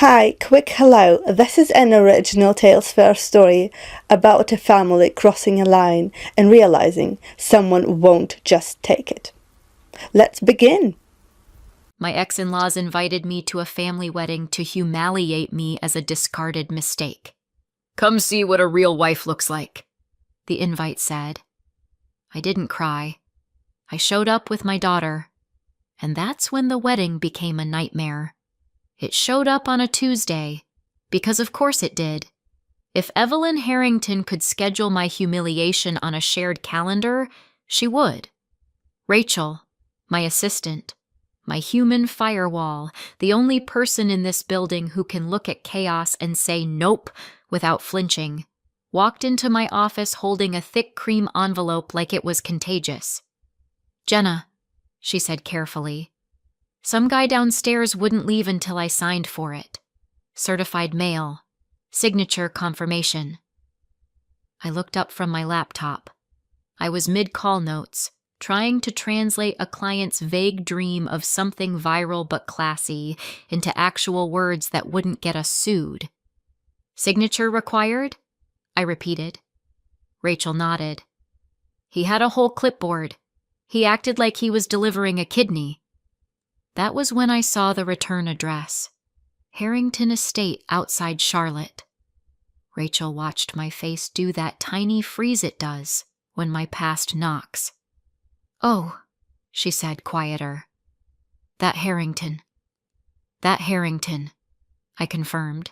Hi, quick hello. This is an original Tales First story about a family crossing a line and realizing someone won't just take it. Let's begin. My ex-in-laws invited me to a family wedding to humiliate me as a discarded mistake. "Come see what a real wife looks like," the invite said. I didn't cry. I showed up with my daughter, and that's when the wedding became a nightmare. It showed up on a Tuesday, because of course it did. If Evelyn Harrington could schedule my humiliation on a shared calendar, she would. Rachel, my assistant, my human firewall, the only person in this building who can look at chaos and say nope without flinching, walked into my office holding a thick cream envelope like it was contagious. "Jenna," she said carefully, "some guy downstairs wouldn't leave until I signed for it. Certified mail. Signature confirmation." I looked up from my laptop. I was mid-call notes, trying to translate a client's vague dream of something viral but classy into actual words that wouldn't get us sued. "Signature required?" I repeated. Rachel nodded. "He had a whole clipboard. He acted like he was delivering a kidney." That was when I saw the return address. Harrington Estate outside Charlotte. Rachel watched my face do that tiny freeze it does when my past knocks. "Oh," she said, quieter. That Harrington," I confirmed.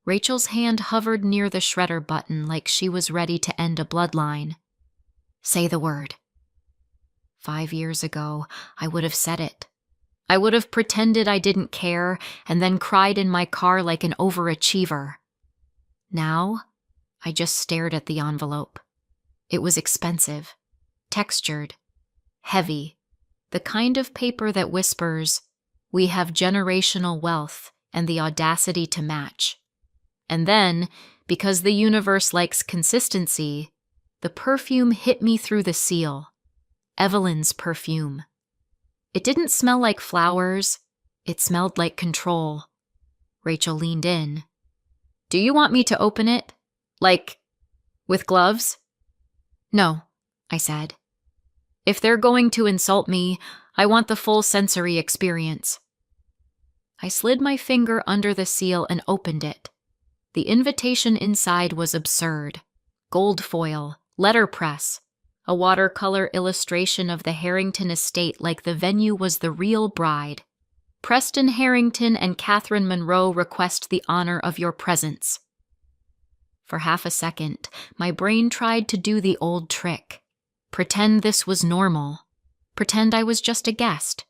Rachel's hand hovered near the shredder button like she was ready to end a bloodline. "Say the word." 5 years ago, I would have said it. I would have pretended I didn't care and then cried in my car like an overachiever. Now, I just stared at the envelope. It was expensive, textured, heavy, the kind of paper that whispers, "We have generational wealth and the audacity to match." And then, because the universe likes consistency, the perfume hit me through the seal. Evelyn's perfume. It didn't smell like flowers. It smelled like control. Rachel leaned in. "Do you want me to open it? Like, with gloves?" "No," I said. "If they're going to insult me, I want the full sensory experience." I slid my finger under the seal and opened it. The invitation inside was absurd. Gold foil, letterpress, a watercolor illustration of the Harrington estate like the venue was the real bride. "Preston Harrington and Catherine Monroe request the honor of your presence." For half a second, my brain tried to do the old trick. Pretend this was normal. Pretend I was just a guest.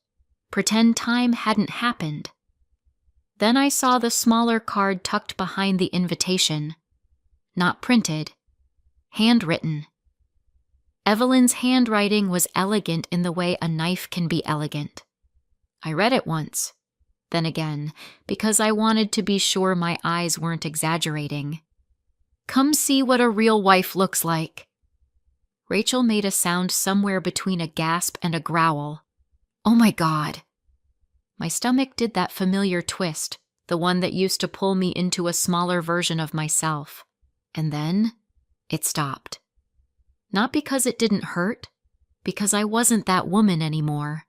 Pretend time hadn't happened. Then I saw the smaller card tucked behind the invitation. Not printed. Handwritten. Evelyn's handwriting was elegant in the way a knife can be elegant. I read it once, then again, because I wanted to be sure my eyes weren't exaggerating. "Come see what a real wife looks like." Rachel made a sound somewhere between a gasp and a growl. "Oh my God." My stomach did that familiar twist, the one that used to pull me into a smaller version of myself. And then it stopped. Not because it didn't hurt, because I wasn't that woman anymore.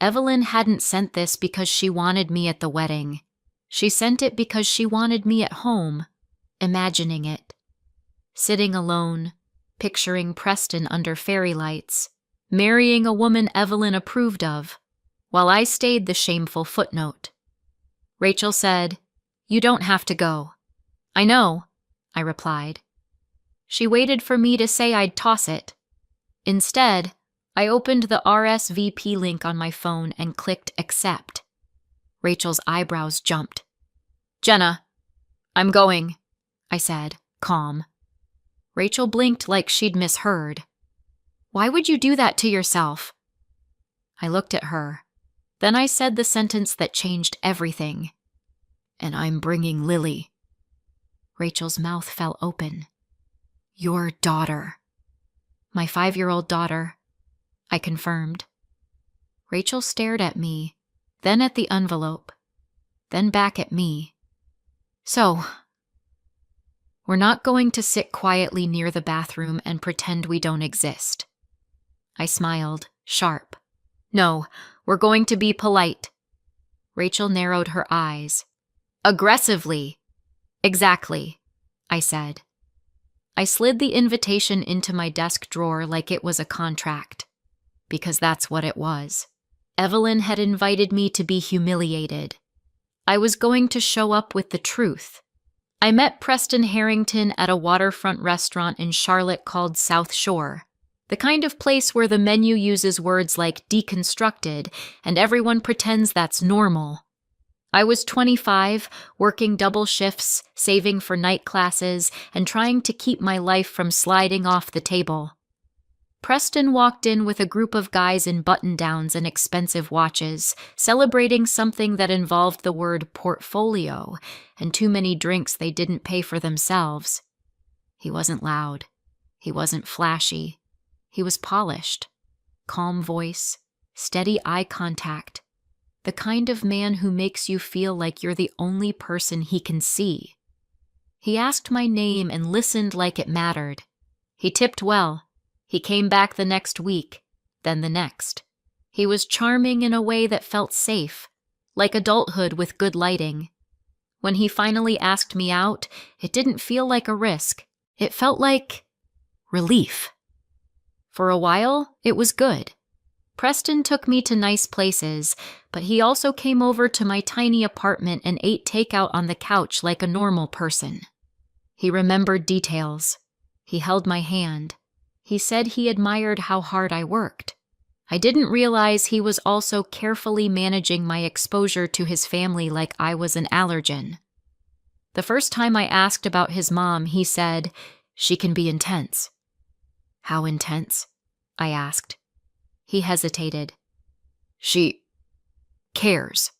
Evelyn hadn't sent this because she wanted me at the wedding. She sent it because she wanted me at home, imagining it. Sitting alone, picturing Preston under fairy lights, marrying a woman Evelyn approved of, while I stayed the shameful footnote. Rachel said, "You don't have to go." "I know," I replied. She waited for me to say I'd toss it. Instead, I opened the RSVP link on my phone and clicked accept. Rachel's eyebrows jumped. "Jenna, I'm going," I said, calm. Rachel blinked like she'd misheard. "Why would you do that to yourself?" I looked at her. Then I said the sentence that changed everything. "And I'm bringing Lily." Rachel's mouth fell open. "Your daughter." "My 5-year-old daughter," I confirmed. Rachel stared at me, then at the envelope. then back at me. So, we're not going to sit quietly near the bathroom and pretend we don't exist. I smiled, sharp. No, we're going to be polite. Rachel narrowed her eyes. Aggressively. Exactly, I said. I slid the invitation into my desk drawer like it was a contract, because that's what it was. Evelyn had invited me to be humiliated. I was going to show up with the truth. I met Preston Harrington at a waterfront restaurant in Charlotte called South Shore, the kind of place where the menu uses words like deconstructed and everyone pretends that's normal. I was 25, working double shifts, saving for night classes, and trying to keep my life from sliding off the table. Preston walked in with a group of guys in button-downs and expensive watches, celebrating something that involved the word portfolio and too many drinks they didn't pay for themselves. He wasn't loud. He wasn't flashy. He was polished. Calm voice, steady eye contact. The kind of man who makes you feel like you're the only person he can see. He asked my name and listened like it mattered. He tipped well. He came back the next week, then the next. He was charming in a way that felt safe, like adulthood with good lighting. When he finally asked me out, it didn't feel like a risk. It felt like relief. For a while, it was good. Preston took me to nice places, but he also came over to my tiny apartment and ate takeout on the couch like a normal person. He remembered details. He held my hand. He said he admired how hard I worked. I didn't realize he was also carefully managing my exposure to his family like I was an allergen. The first time I asked about his mom, he said, "She can be intense." "How intense?" I asked. He hesitated. "She cares."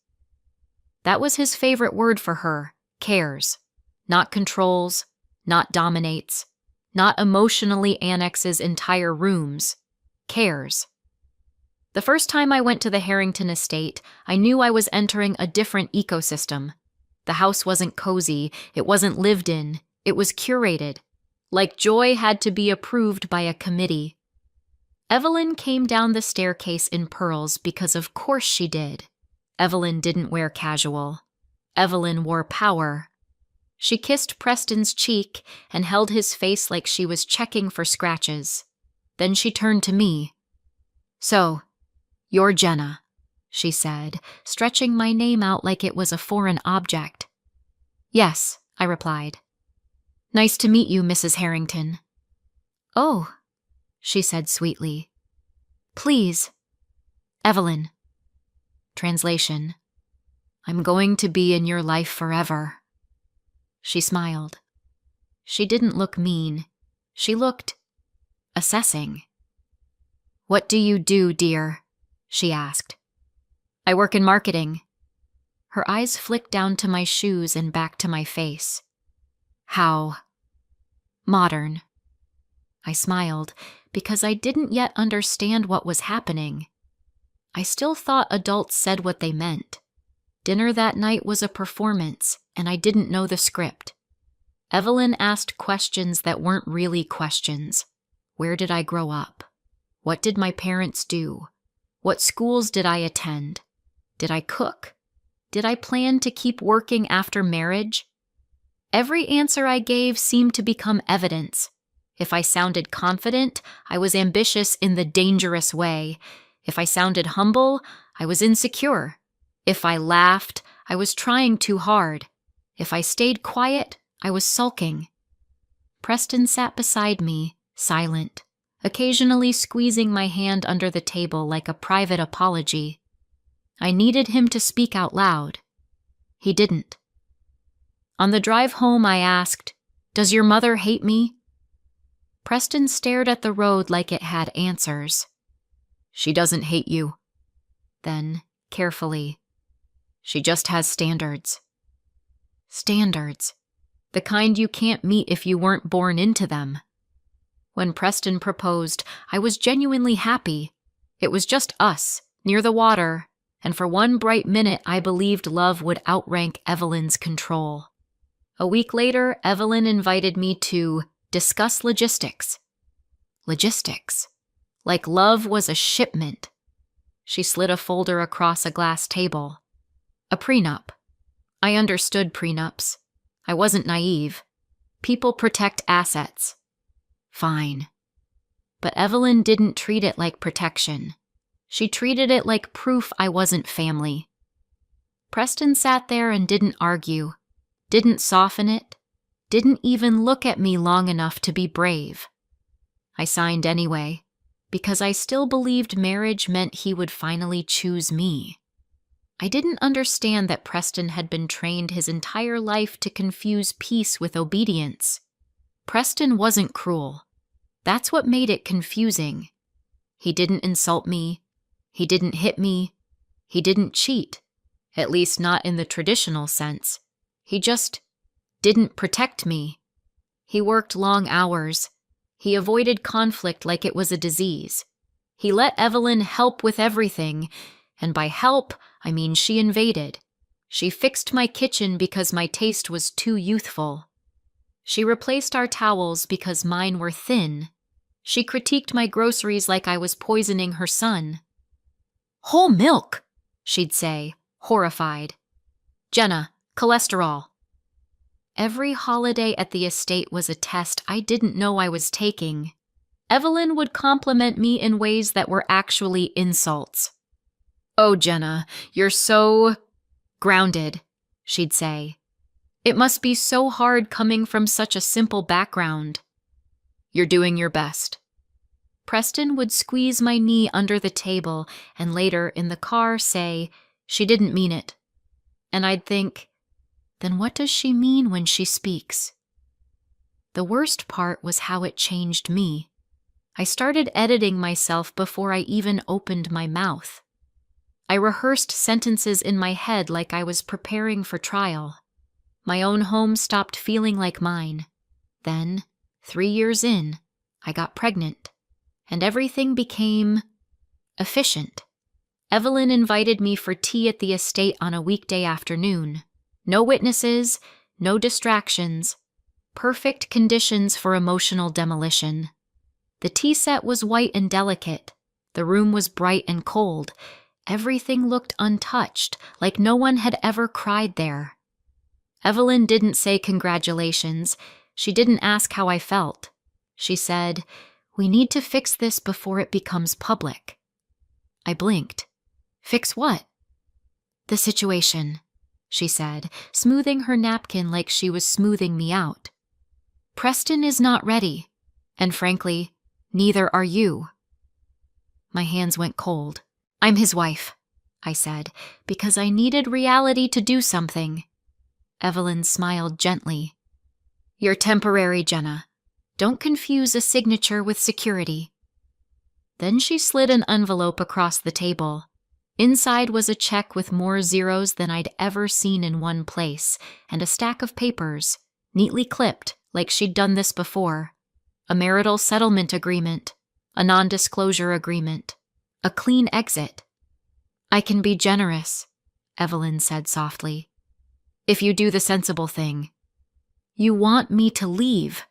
That was his favorite word for her, cares. Not controls, not dominates, not emotionally annexes entire rooms, cares. The first time I went to the Harrington estate, I knew I was entering a different ecosystem. The house wasn't cozy, it wasn't lived in, it was curated. Like joy had to be approved by a committee. Evelyn came down the staircase in pearls because of course she did. Evelyn didn't wear casual. Evelyn wore power. She kissed Preston's cheek and held his face like she was checking for scratches. Then she turned to me. "So, you're Jenna," she said, stretching my name out like it was a foreign object. "Yes," I replied. "Nice to meet you, Mrs. Harrington." "Oh," she said sweetly. "Please, Evelyn." Translation: "I'm going to be in your life forever." She smiled. She didn't look mean. She looked assessing. "What do you do, dear?" she asked. "I work in marketing." Her eyes flicked down to my shoes and back to my face. "How modern." I smiled because I didn't yet understand what was happening. I still thought adults said what they meant. Dinner that night was a performance, and I didn't know the script. Evelyn asked questions that weren't really questions. Where did I grow up? What did my parents do? What schools did I attend? Did I cook? Did I plan to keep working after marriage? Every answer I gave seemed to become evidence. If I sounded confident, I was ambitious in the dangerous way. If I sounded humble, I was insecure. If I laughed, I was trying too hard. If I stayed quiet, I was sulking. Preston sat beside me, silent, occasionally squeezing my hand under the table like a private apology. I needed him to speak out loud. He didn't. On the drive home, I asked, "Does your mother hate me?" Preston stared at the road like it had answers. "She doesn't hate you." Then, carefully, "She just has standards." Standards. The kind you can't meet if you weren't born into them. When Preston proposed, I was genuinely happy. It was just us, near the water, and for one bright minute I believed love would outrank Evelyn's control. A week later, Evelyn invited me to discuss logistics. Logistics. Like love was a shipment. She slid a folder across a glass table. A prenup. I understood prenups. I wasn't naive. People protect assets. Fine. But Evelyn didn't treat it like protection. She treated it like proof I wasn't family. Preston sat there and didn't argue, didn't soften it, didn't even look at me long enough to be brave. I signed anyway, because I still believed marriage meant he would finally choose me. I didn't understand that Preston had been trained his entire life to confuse peace with obedience. Preston wasn't cruel. That's what made it confusing. He didn't insult me. He didn't hit me. He didn't cheat, at least not in the traditional sense. He just didn't protect me. He worked long hours. He avoided conflict like it was a disease. He let Evelyn help with everything, and by help, I mean she invaded. She fixed my kitchen because my taste was too youthful. She replaced our towels because mine were thin. She critiqued my groceries like I was poisoning her son. "Whole milk," she'd say, horrified. "Jenna, cholesterol." Every holiday at the estate was a test I didn't know I was taking. Evelyn would compliment me in ways that were actually insults. "Oh, Jenna, you're so grounded," she'd say. "It must be so hard coming from such a simple background." "You're doing your best." Preston would squeeze my knee under the table and later in the car say, "She didn't mean it." And I'd think, then what does she mean when she speaks? The worst part was how it changed me. I started editing myself before I even opened my mouth. I rehearsed sentences in my head like I was preparing for trial. My own home stopped feeling like mine. Then, 3 years in, I got pregnant, and everything became efficient. Evelyn invited me for tea at the estate on a weekday afternoon. No witnesses, no distractions. Perfect conditions for emotional demolition. The tea set was white and delicate. The room was bright and cold. Everything looked untouched, like no one had ever cried there. Evelyn didn't say congratulations. She didn't ask how I felt. She said, "We need to fix this before it becomes public." I blinked. "Fix what?" "The situation," she said, smoothing her napkin like she was smoothing me out. "Preston is not ready, and frankly, neither are you." My hands went cold. "I'm his wife," I said, because I needed reality to do something. Evelyn smiled gently. "You're temporary, Jenna. Don't confuse a signature with security." Then she slid an envelope across the table. Inside was a check with more zeros than I'd ever seen in one place, and a stack of papers, neatly clipped like she'd done this before. A marital settlement agreement, a non-disclosure agreement, a clean exit. "I can be generous," Evelyn said softly, "if you do the sensible thing." "You want me to leave,"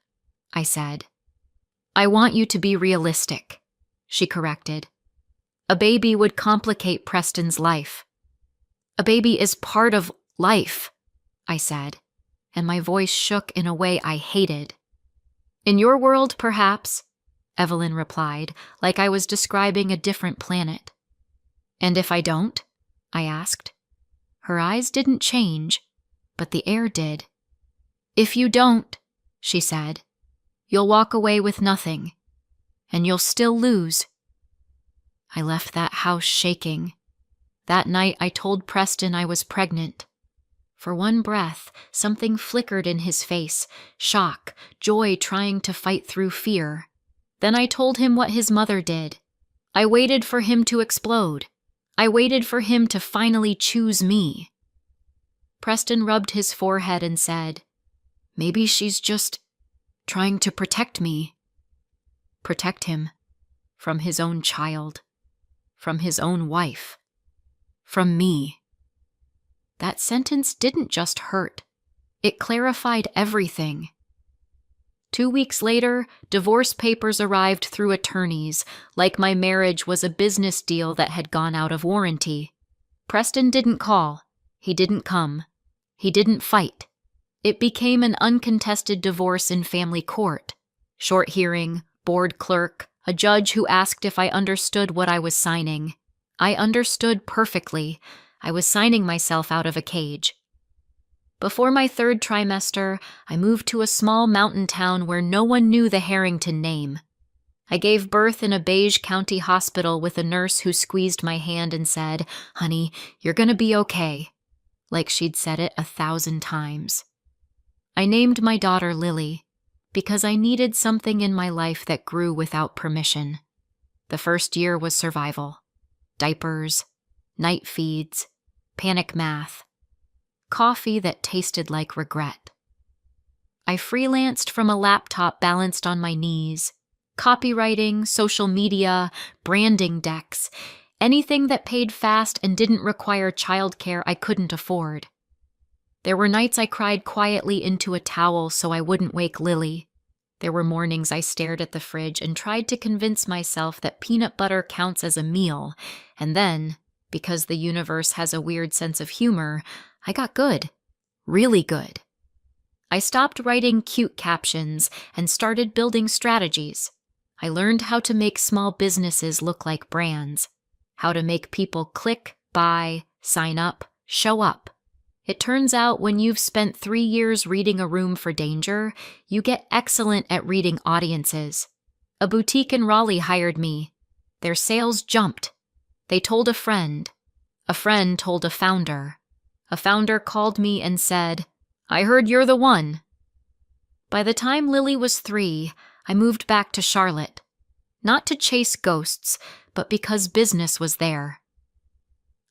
I said. "I want you to be realistic," she corrected. "A baby would complicate Preston's life." "A baby is part of life," I said, and my voice shook in a way I hated. "In your world, perhaps," Evelyn replied, like I was describing a different planet. "And if I don't?" I asked. Her eyes didn't change, but the air did. "If you don't," she said, "you'll walk away with nothing, and you'll still lose." I left that house shaking. That night I told Preston I was pregnant. For one breath, something flickered in his face, shock, joy trying to fight through fear. Then I told him what his mother did. I waited for him to explode. I waited for him to finally choose me. Preston rubbed his forehead and said, "Maybe she's just trying to protect me." Protect him. From his own child. From his own wife. From me. That sentence didn't just hurt. It clarified everything. 2 weeks later, divorce papers arrived through attorneys, like my marriage was a business deal that had gone out of warranty. Preston didn't call. He didn't come. He didn't fight. It became an uncontested divorce in family court. Short hearing, board clerk, a judge who asked if I understood what I was signing. I understood perfectly. I was signing myself out of a cage. Before my 3rd trimester, I moved to a small mountain town where no one knew the Harrington name. I gave birth in a beige county hospital with a nurse who squeezed my hand and said, "Honey, you're gonna be okay," like she'd said it 1,000 times. I named my daughter Lily because I needed something in my life that grew without permission. The first year was survival. Diapers, night feeds, panic math, coffee that tasted like regret. I freelanced from a laptop balanced on my knees. Copywriting, social media, branding decks, anything that paid fast and didn't require childcare I couldn't afford. There were nights I cried quietly into a towel so I wouldn't wake Lily. There were mornings I stared at the fridge and tried to convince myself that peanut butter counts as a meal, and then, because the universe has a weird sense of humor, I got good. Really good. I stopped writing cute captions and started building strategies. I learned how to make small businesses look like brands, how to make people click, buy, sign up, show up. It turns out when you've spent 3 years reading A Room for Danger, you get excellent at reading audiences. A boutique in Raleigh hired me. Their sales jumped. They told a friend. A friend told a founder. A founder called me and said, "I heard you're the one." By the time Lily was 3, I moved back to Charlotte. Not to chase ghosts, but because business was there.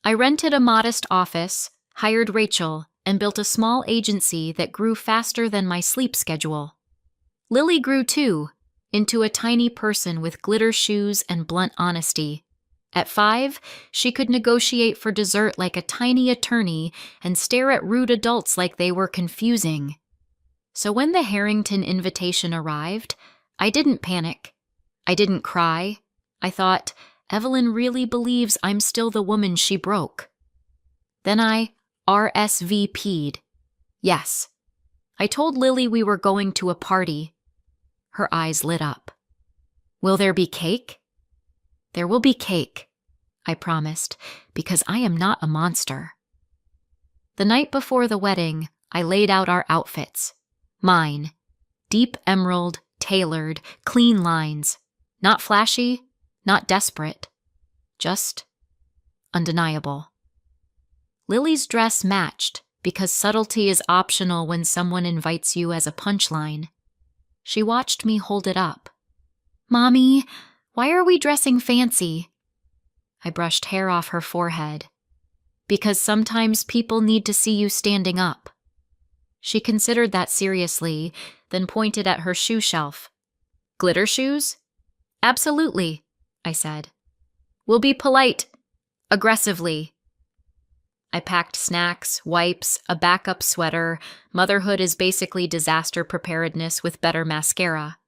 I rented a modest office, hired Rachel, and built a small agency that grew faster than my sleep schedule. Lily grew too, into a tiny person with glitter shoes and blunt honesty. At 5, she could negotiate for dessert like a tiny attorney and stare at rude adults like they were confusing. So when the Harrington invitation arrived, I didn't panic. I didn't cry. I thought, Evelyn really believes I'm still the woman she broke. Then I RSVP'd. Yes. I told Lily we were going to a party. Her eyes lit up. Will there be cake? There will be cake, I promised, because I am not a monster. The night before the wedding, I laid out our outfits. Mine. Deep emerald, tailored, clean lines. Not flashy, not desperate. Just undeniable. Lily's dress matched, because subtlety is optional when someone invites you as a punchline. She watched me hold it up. "Mommy, why are we dressing fancy?" I brushed hair off her forehead. "Because sometimes people need to see you standing up." She considered that seriously, then pointed at her shoe shelf. "Glitter shoes?" "Absolutely," I said. "We'll be polite. Aggressively." I packed snacks, wipes, a backup sweater. Motherhood is basically disaster preparedness with better mascara.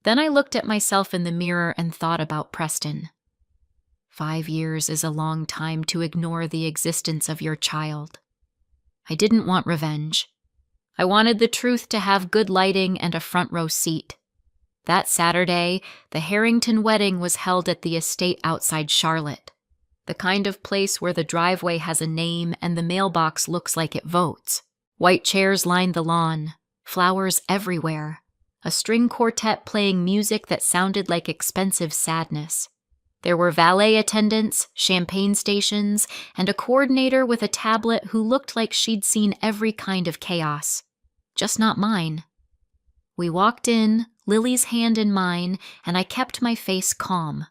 Then I looked at myself in the mirror and thought about Preston. 5 years is a long time to ignore the existence of your child. I didn't want revenge. I wanted the truth to have good lighting and a front row seat. That Saturday, the Harrington wedding was held at the estate outside Charlotte, the kind of place where the driveway has a name and the mailbox looks like it votes. White chairs lined the lawn, flowers everywhere, a string quartet playing music that sounded like expensive sadness. There were valet attendants, champagne stations, and a coordinator with a tablet who looked like she'd seen every kind of chaos. Just not mine. We walked in, Lily's hand in mine, and I kept my face calm.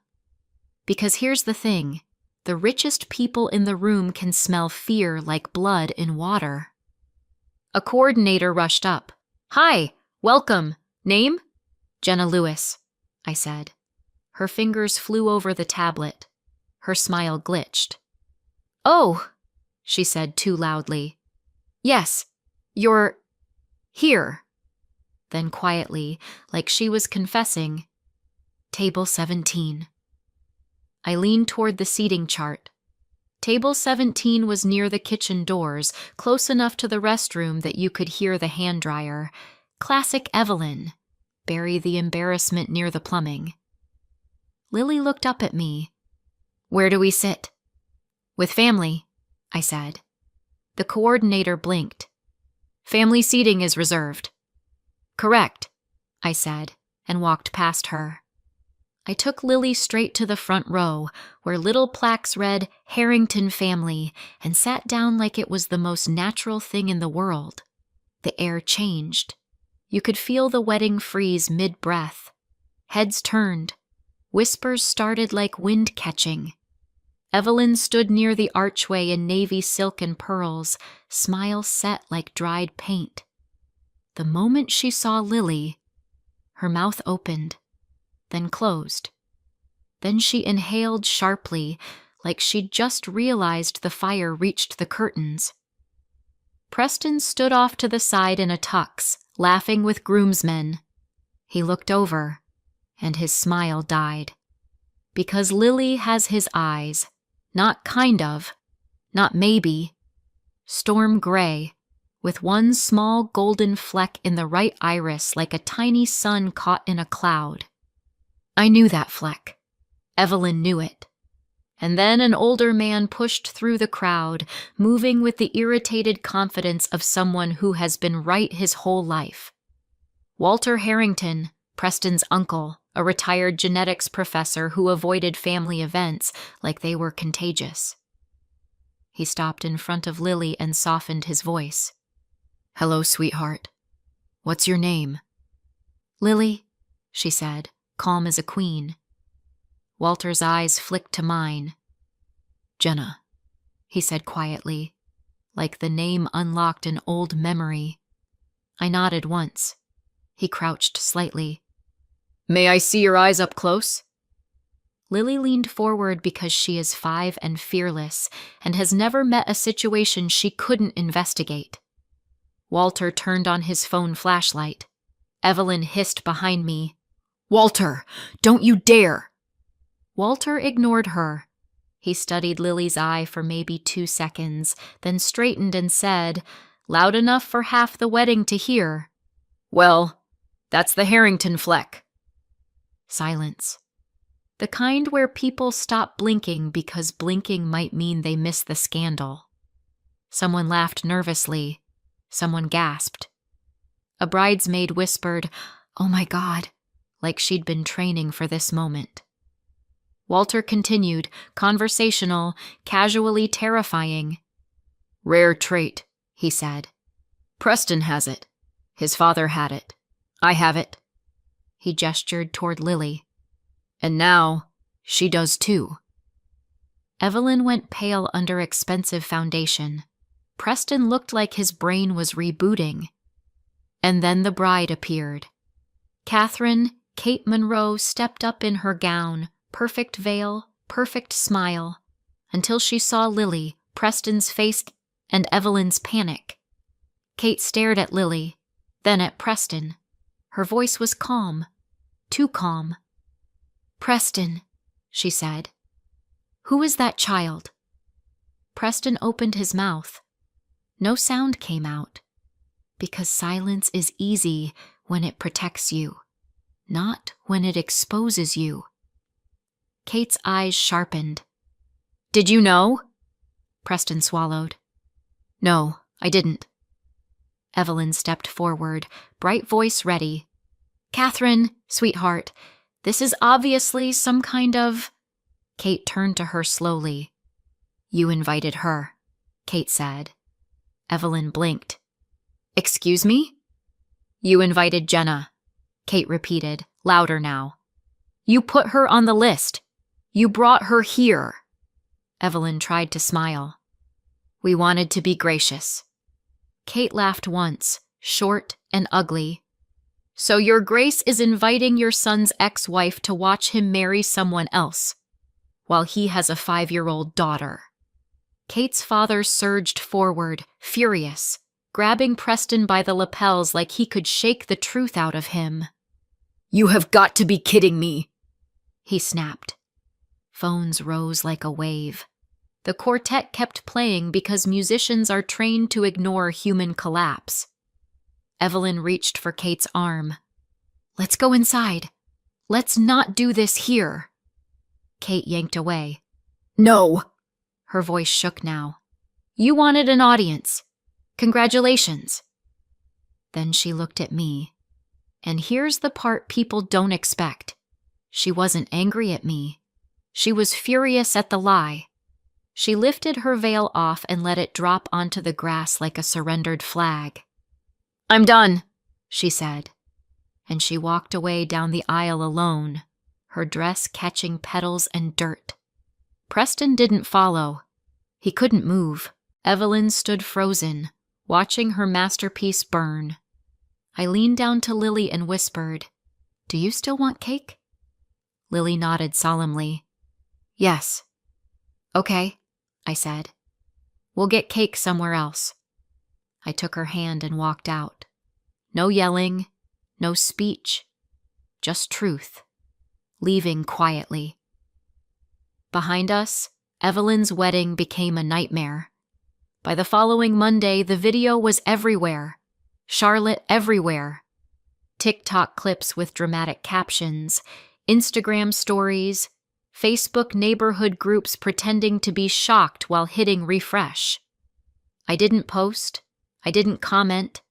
Because here's the thing, the richest people in the room can smell fear like blood in water. A coordinator rushed up. "Hi, welcome. Name?" "Jenna Lewis," I said. Her fingers flew over the tablet. Her smile glitched. Oh, she said too loudly. Yes, you're here. Then quietly, like she was confessing, Table 17. I leaned toward the seating chart. Table 17 was near the kitchen doors, close enough to the restroom that you could hear the hand dryer. Classic Evelyn. Bury the embarrassment near the plumbing. Lily looked up at me. Where do we sit? With family, I said. The coordinator blinked. Family seating is reserved. Correct, I said, and walked past her. I took Lily straight to the front row, where little plaques read Harrington Family, and sat down like it was the most natural thing in the world. The air changed. You could feel the wedding freeze mid-breath. Heads turned. Whispers started like wind catching. Evelyn stood near the archway in navy silk and pearls, smile set like dried paint. The moment she saw Lily, her mouth opened, then closed. Then she inhaled sharply, like she'd just realized the fire reached the curtains. Preston stood off to the side in a tux, laughing with groomsmen. He looked over, and his smile died. Because Lily has his eyes, not kind of, not maybe, storm gray, with one small golden fleck in the right iris like a tiny sun caught in a cloud. I knew that fleck. Evelyn knew it. And then an older man pushed through the crowd, moving with the irritated confidence of someone who has been right his whole life. Walter Harrington, Preston's uncle, a retired genetics professor who avoided family events like they were contagious. He stopped in front of Lily and softened his voice. Hello, sweetheart. What's your name? Lily, she said, calm as a queen. Walter's eyes flicked to mine. Jenna, he said quietly, like the name unlocked an old memory. I nodded once. He crouched slightly. May I see your eyes up close? Lily leaned forward because she is 5 and fearless and has never met a situation she couldn't investigate. Walter turned on his phone flashlight. Evelyn hissed behind me. Walter, don't you dare! Walter ignored her. He studied Lily's eye for maybe 2 seconds, then straightened and said, loud enough for half the wedding to hear, Well, that's the Harrington fleck. Silence. The kind where people stop blinking because blinking might mean they miss the scandal. Someone laughed nervously. Someone gasped. A bridesmaid whispered, Oh my God, like she'd been training for this moment. Walter continued, conversational, casually terrifying. Rare trait, he said. Preston has it. His father had it. I have it. He gestured toward Lily. And now, she does too. Evelyn went pale under expensive foundation. Preston looked like his brain was rebooting. And then the bride appeared. Catherine, Kate Monroe, stepped up in her gown, perfect veil, perfect smile, until she saw Lily, Preston's face, and Evelyn's panic. Kate stared at Lily, then at Preston. Her voice was calm, too calm. Preston, she said. Who is that child? Preston opened his mouth. No sound came out, because silence is easy when it protects you, not when it exposes you. Kate's eyes sharpened. Did you know? Preston swallowed. No, I didn't. Evelyn stepped forward, bright voice ready. Catherine, sweetheart, this is obviously some kind of... Kate turned to her slowly. You invited her, Kate said. Evelyn blinked. Excuse me? You invited Jenna, Kate repeated, louder now. You put her on the list. You brought her here. Evelyn tried to smile. We wanted to be gracious. Kate laughed once, short and ugly. So your grace is inviting your son's ex-wife to watch him marry someone else, while he has a 5-year-old daughter. Kate's father surged forward, furious, grabbing Preston by the lapels like he could shake the truth out of him. "You have got to be kidding me," he snapped. Phones rose like a wave. The quartet kept playing because musicians are trained to ignore human collapse. Evelyn reached for Kate's arm. "Let's go inside. Let's not do this here." Kate yanked away. "No!" Her voice shook now. "You wanted an audience. Congratulations." Then she looked at me. And here's the part people don't expect. She wasn't angry at me. She was furious at the lie. She lifted her veil off and let it drop onto the grass like a surrendered flag. "I'm done," she said. And she walked away down the aisle alone, her dress catching petals and dirt. Preston didn't follow. He couldn't move. Evelyn stood frozen, watching her masterpiece burn. I leaned down to Lily and whispered, "Do you still want cake?" Lily nodded solemnly. "Yes." "Okay," I said. "We'll get cake somewhere else." I took her hand and walked out. No yelling, no speech, just truth, leaving quietly. Behind us, Evelyn's wedding became a nightmare. By the following Monday, the video was everywhere. Charlotte everywhere. TikTok clips with dramatic captions, Instagram stories, Facebook neighborhood groups pretending to be shocked while hitting refresh. I didn't post. I didn't comment.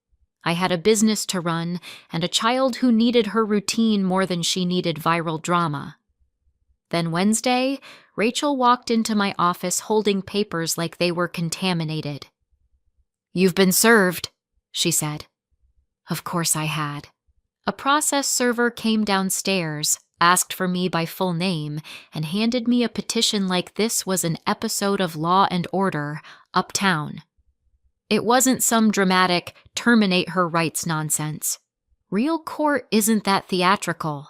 I had a business to run and a child who needed her routine more than she needed viral drama. Then Wednesday, Rachel walked into my office holding papers like they were contaminated. "You've been served," she said. Of course I had. A process server came downstairs, asked for me by full name, and handed me a petition like this was an episode of Law and Order, Uptown. It wasn't some dramatic, terminate her rights nonsense. Real court isn't that theatrical.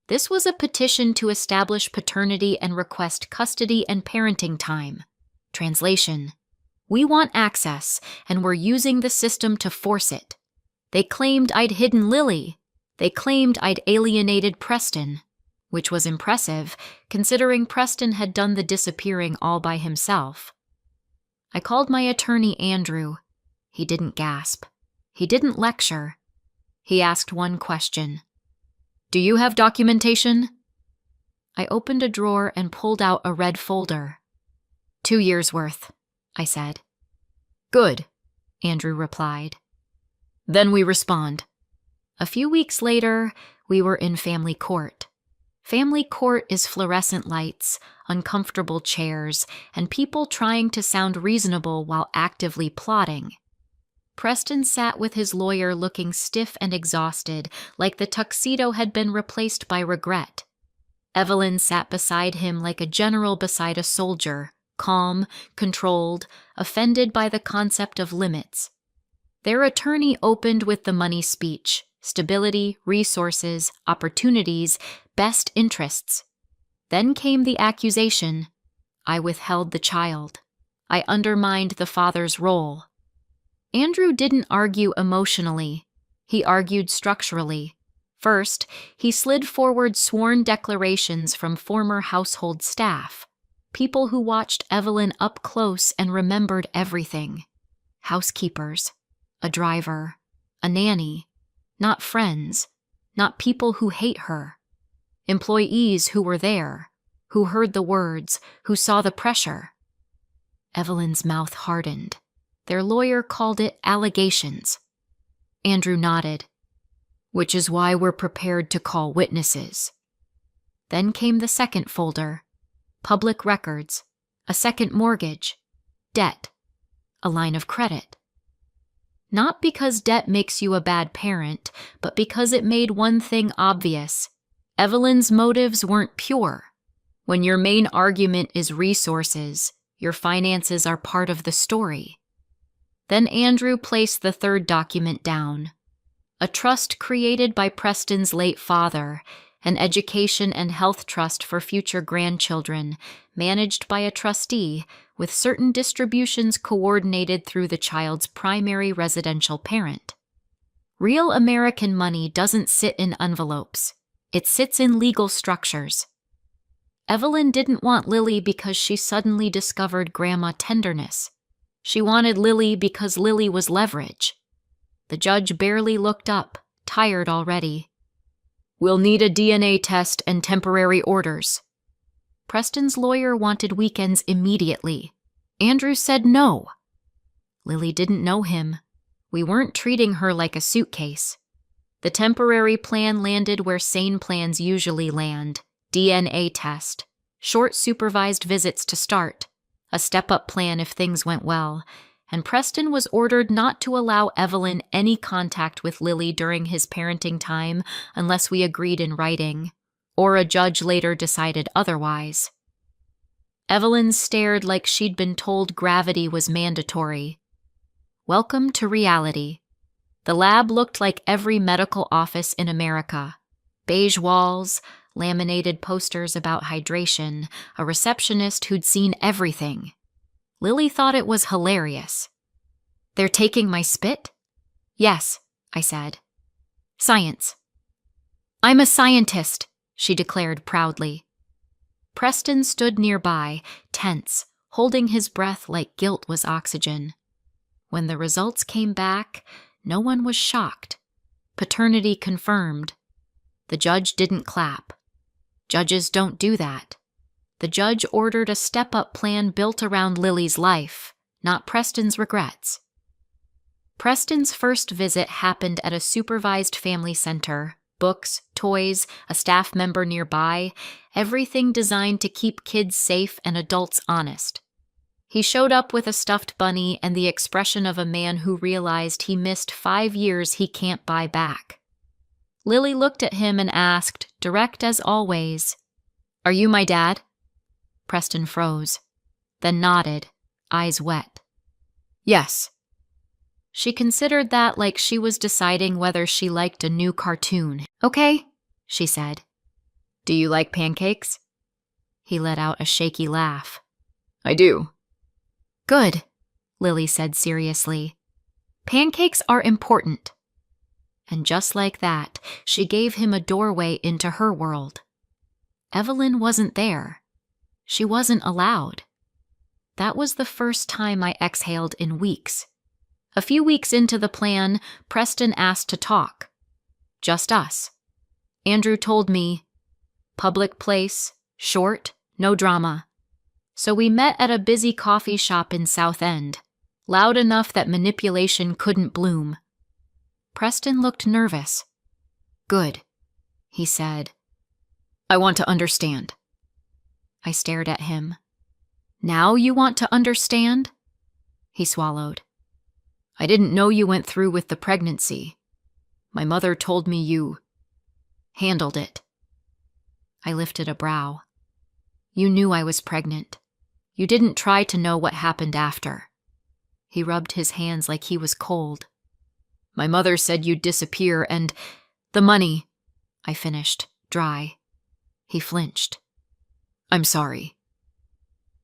This was a petition to establish paternity and request custody and parenting time. Translation: we want access, and we're using the system to force it. They claimed I'd hidden Lily. They claimed I'd alienated Preston, which was impressive, considering Preston had done the disappearing all by himself. I called my attorney Andrew. He didn't gasp. He didn't lecture. He asked one question. "Do you have documentation?" I opened a drawer and pulled out a red folder. 2 years' worth, I said. "Good," Andrew replied. "Then we respond." A few weeks later, we were in family court. Family court is fluorescent lights, uncomfortable chairs, and people trying to sound reasonable while actively plotting. Preston sat with his lawyer looking stiff and exhausted, like the tuxedo had been replaced by regret. Evelyn sat beside him like a general beside a soldier, calm, controlled, offended by the concept of limits. Their attorney opened with the money speech: stability, resources, opportunities, best interests. Then came the accusation. I withheld the child. I undermined the father's role. Andrew didn't argue emotionally. He argued structurally. First, he slid forward sworn declarations from former household staff, people who watched Evelyn up close and remembered everything. Housekeepers, a driver, a nanny, not friends, not people who hate her. Employees who were there, who heard the words, who saw the pressure. Evelyn's mouth hardened. Their lawyer called it allegations. Andrew nodded. "Which is why we're prepared to call witnesses." Then came the second folder. Public records, a second mortgage, debt, a line of credit. Not because debt makes you a bad parent, but because it made one thing obvious. Evelyn's motives weren't pure. When your main argument is resources, your finances are part of the story. Then Andrew placed the third document down. A trust created by Preston's late father, an education and health trust for future grandchildren, managed by a trustee, with certain distributions coordinated through the child's primary residential parent. Real American money doesn't sit in envelopes. It sits in legal structures. Evelyn didn't want Lily because she suddenly discovered grandma tenderness. She wanted Lily because Lily was leverage. The judge barely looked up, tired already. "We'll need a DNA test and temporary orders." Preston's lawyer wanted weekends immediately. Andrew said no. Lily didn't know him. We weren't treating her like a suitcase. The temporary plan landed where sane plans usually land: DNA test, short supervised visits to start, a step-up plan if things went well, and Preston was ordered not to allow Evelyn any contact with Lily during his parenting time unless we agreed in writing, or a judge later decided otherwise. Evelyn stared like she'd been told gravity was mandatory. Welcome to reality. The lab looked like every medical office in America. Beige walls, laminated posters about hydration, a receptionist who'd seen everything. Lily thought it was hilarious. "They're taking my spit?" "Yes," I said. "Science." "I'm a scientist," she declared proudly. Preston stood nearby, tense, holding his breath like guilt was oxygen. When the results came back, no one was shocked. Paternity confirmed. The judge didn't clap. Judges don't do that. The judge ordered a step-up plan built around Lily's life, not Preston's regrets. Preston's first visit happened at a supervised family center. Books, toys, a staff member nearby, everything designed to keep kids safe and adults honest. He showed up with a stuffed bunny and the expression of a man who realized he missed 5 years he can't buy back. Lily looked at him and asked, direct as always, "Are you my dad?" Preston froze, then nodded, eyes wet. "Yes." She considered that like she was deciding whether she liked a new cartoon. "Okay," she said. "Do you like pancakes?" He let out a shaky laugh. "I do." "Good," Lily said seriously. "Pancakes are important." And just like that, she gave him a doorway into her world. Evelyn wasn't there. She wasn't allowed. That was the first time I exhaled in weeks. A few weeks into the plan, Preston asked to talk. Just us. Andrew told me, "Public place, short, no drama." So we met at a busy coffee shop in South End, loud enough that manipulation couldn't bloom. Preston looked nervous. "Good," he said. "I want to understand." I stared at him. "Now you want to understand?" He swallowed. "I didn't know you went through with the pregnancy. My mother told me you handled it." I lifted a brow. "You knew I was pregnant. You didn't try to know what happened after." He rubbed his hands like he was cold. "My mother said you'd disappear and the money," I finished, dry. He flinched. "I'm sorry."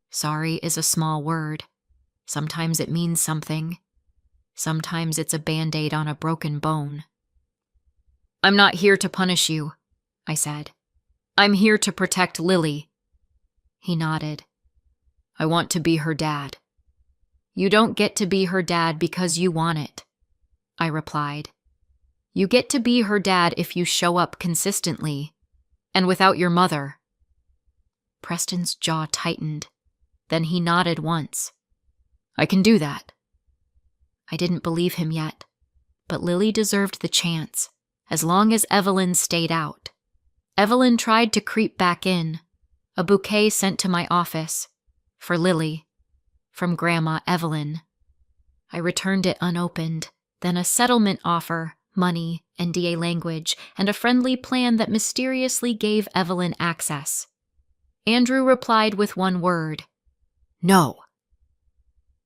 Sorry is a small word. Sometimes it means something. Sometimes it's a Band-Aid on a broken bone. "I'm not here to punish you," I said. "I'm here to protect Lily." He nodded. "I want to be her dad." "You don't get to be her dad because you want it," I replied. "You get to be her dad if you show up consistently, and without your mother." Preston's jaw tightened. Then he nodded once. "I can do that." I didn't believe him yet, but Lily deserved the chance, as long as Evelyn stayed out. Evelyn tried to creep back in, a bouquet sent to my office, for Lily, from Grandma Evelyn. I returned it unopened, then a settlement offer, money, NDA language, and a friendly plan that mysteriously gave Evelyn access. Andrew replied with one word, "No."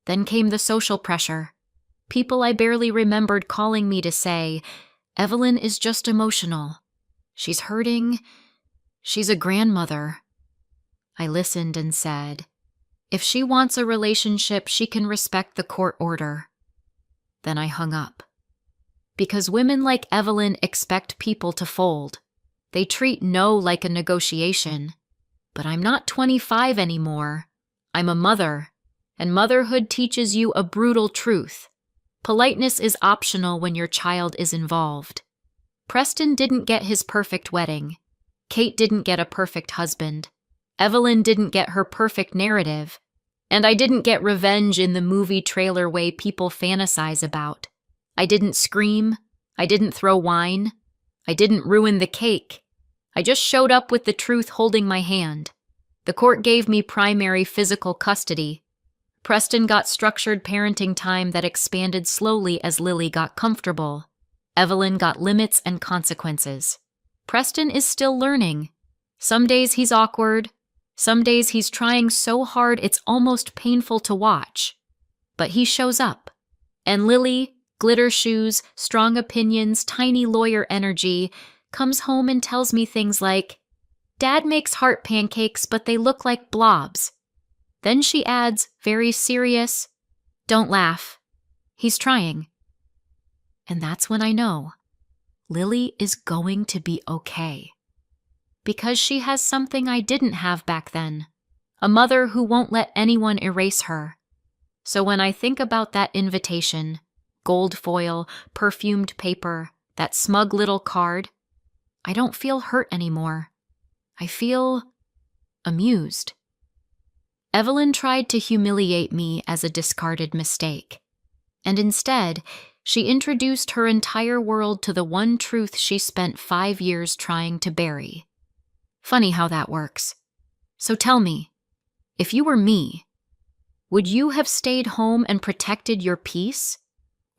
Then came the social pressure. People I barely remembered calling me to say, "Evelyn is just emotional. She's hurting. She's a grandmother." I listened and said, If she wants a relationship, she can respect the court order. Then I hung up. Because women like Evelyn expect people to fold. They treat no like a negotiation. But I'm not 25 anymore. I'm a mother, and motherhood teaches you a brutal truth. Politeness is optional when your child is involved. Preston didn't get his perfect wedding. Kate didn't get a perfect husband. Evelyn didn't get her perfect narrative. And I didn't get revenge in the movie trailer way people fantasize about. I didn't scream. I didn't throw wine. I didn't ruin the cake. I just showed up with the truth holding my hand. The court gave me primary physical custody. Preston got structured parenting time that expanded slowly as Lily got comfortable. Evelyn got limits and consequences. Preston is still learning. Some days he's awkward. Some days he's trying so hard it's almost painful to watch. But he shows up. And Lily, glitter shoes, strong opinions, tiny lawyer energy, comes home and tells me things like, "Dad makes heart pancakes, but they look like blobs." Then she adds, very serious, "Don't laugh. He's trying." And that's when I know Lily is going to be okay. Because she has something I didn't have back then, a mother who won't let anyone erase her. So when I think about that invitation, gold foil, perfumed paper, that smug little card, I don't feel hurt anymore. I feel amused. Evelyn tried to humiliate me as a discarded mistake. And instead, she introduced her entire world to the one truth she spent 5 years trying to bury. Funny how that works. So tell me, if you were me, would you have stayed home and protected your peace?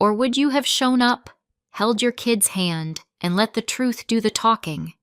Or would you have shown up, held your kid's hand, and let the truth do the talking?